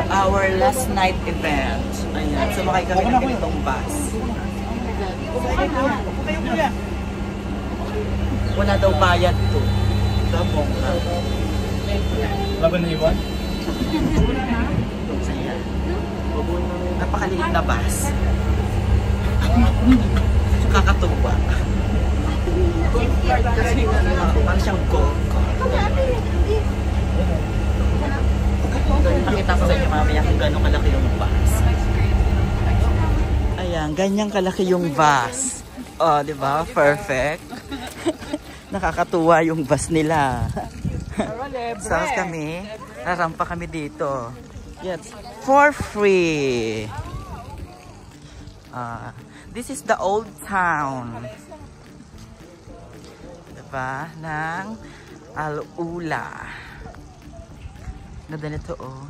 our last night event. Ayan, sumakay kami ng ganitong bus. Wala daw bayad to. Damong na. Laban na iwan? Ayan. Napakaliit na bus. Kakatuwa. Parang siyang go-kart. Pakita ko sa inyo mamaya kung gano'ng kalaki yung bus. Ayan, ganyang kalaki yung bus. Oh, di ba? Perfect. Nakakatuwa yung bus nila. Tapos kami, rarampa kami dito. Yes, for free. This is the old town. Diba? Ng Al-Ula. Ganda nito, oh.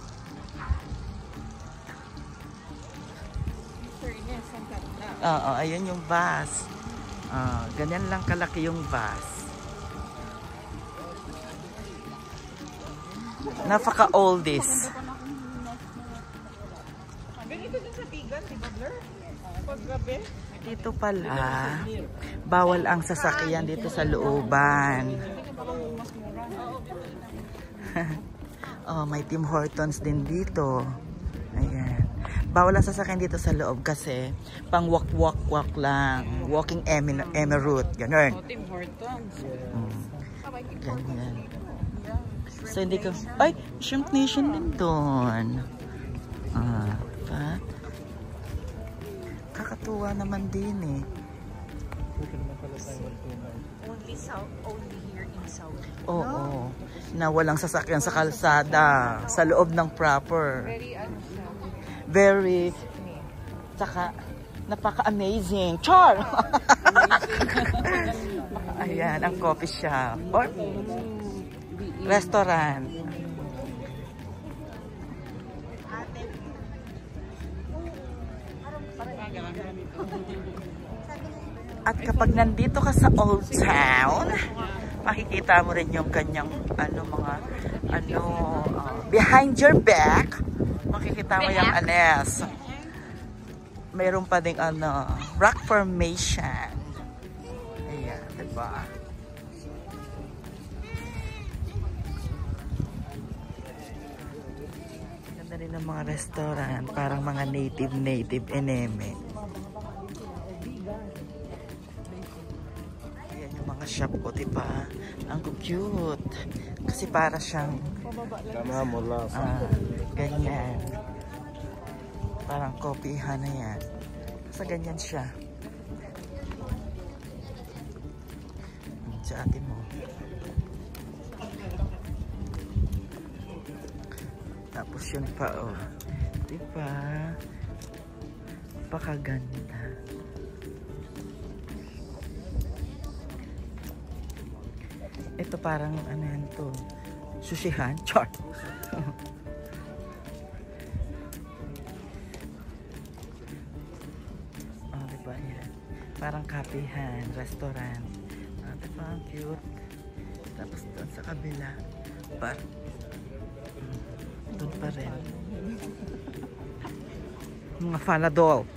Oo, ayun yung bus. Ganyan lang kalaki yung bus. Napaka-oldies. Dito pala, bawal ang sasakyan dito sa looban. Oh, may Tim Hortons din dito. Ayan. Bawal ang sasakyan dito sa loob kasi pang walk lang. Walking emirate. Ganun. Tim Hortons. Ganyan. So, hindi ko... Ay! Shrimp Nation din doon. Pa? Kakatuwa naman din eh. Only south, only here in south. Oo. Na walang sasakyan sa kalsada. Sa loob ng proper. Very ano siya. Very... Saka, napaka-amazing. Char! Ayan, ang coffee shop. Or, restaurant. At kapag nandito ka sa Old Town, makikita mo rin yung kanyang behind your back, makikita mo yung Anes. Mayroon pa ding rock formation. Ayan, diba? Ganda rin ng mga restaurant, parang mga native eneme. Ayan yung mga shop ko, diba? Ang cute. Kasi para siyang ganyan. Parang kopihan na yan. Basta ganyan siya. Sa atin mo. Tapos yun pa, oh. Diba? Pakaganda. Ito parang ano yan to. Sushihan? Char! Oh, diba yan? Parang kapihan, restaurant. Oh, diba? Ang cute. Tapos doon sa kabila. Doon pa rin. Mga faladol.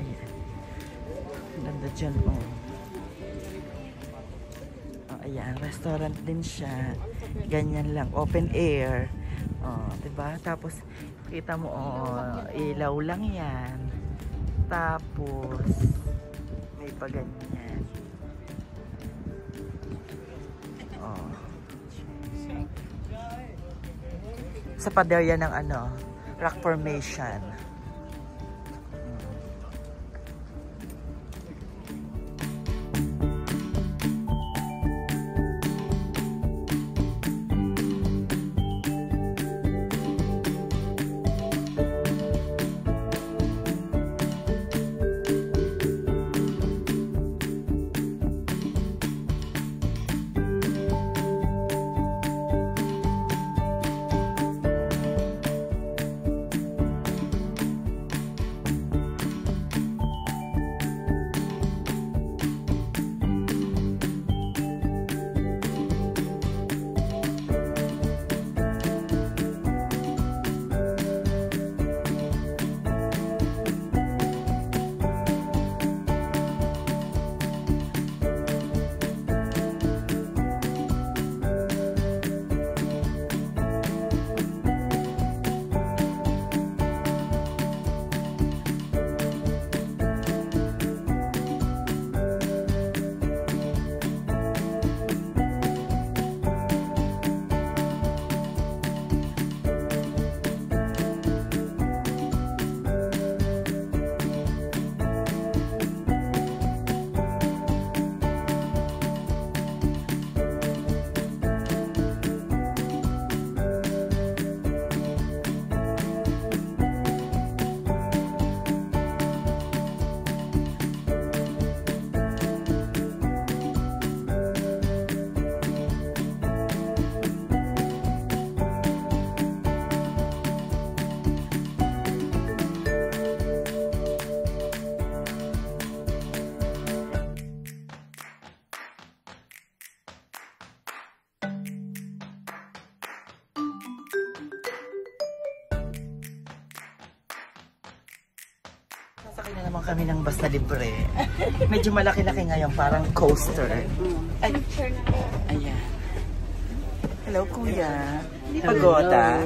Ayan. Ganda dyan, oh. Ayan, restaurant din siya. Ganyan lang, open air. Oh, 'di ba? Tapos kita mo ilaw lang 'yan. Tapos may pa ganyan. Oh. Sa pader yan ng rock formation. Sakay na naman kami ng basta libre. Medyo malaki-laki ngayon, parang coaster. Ay, ayan. Hello, kuya. Pagoda.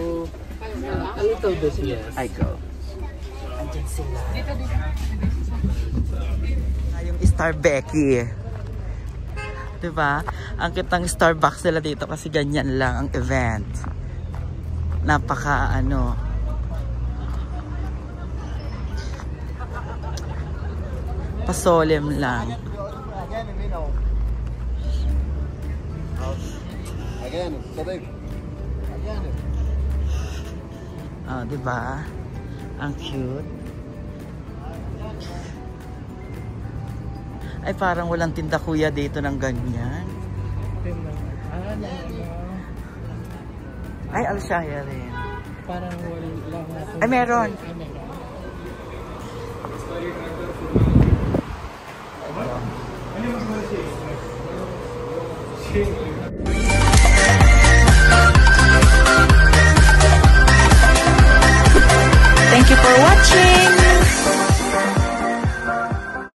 A little bit, yes. I go. Andyan sila. Yung Star Becky. Diba? Ang kitang Starbucks nila dito kasi ganyan lang ang event. Napaka pasolemn lang. Oh, diba? Ang cute. Ay, parang walang tinda kuya dito ng ganyan. Ay, Alshaya rin. Parang wala natin. Ay, meron. Ano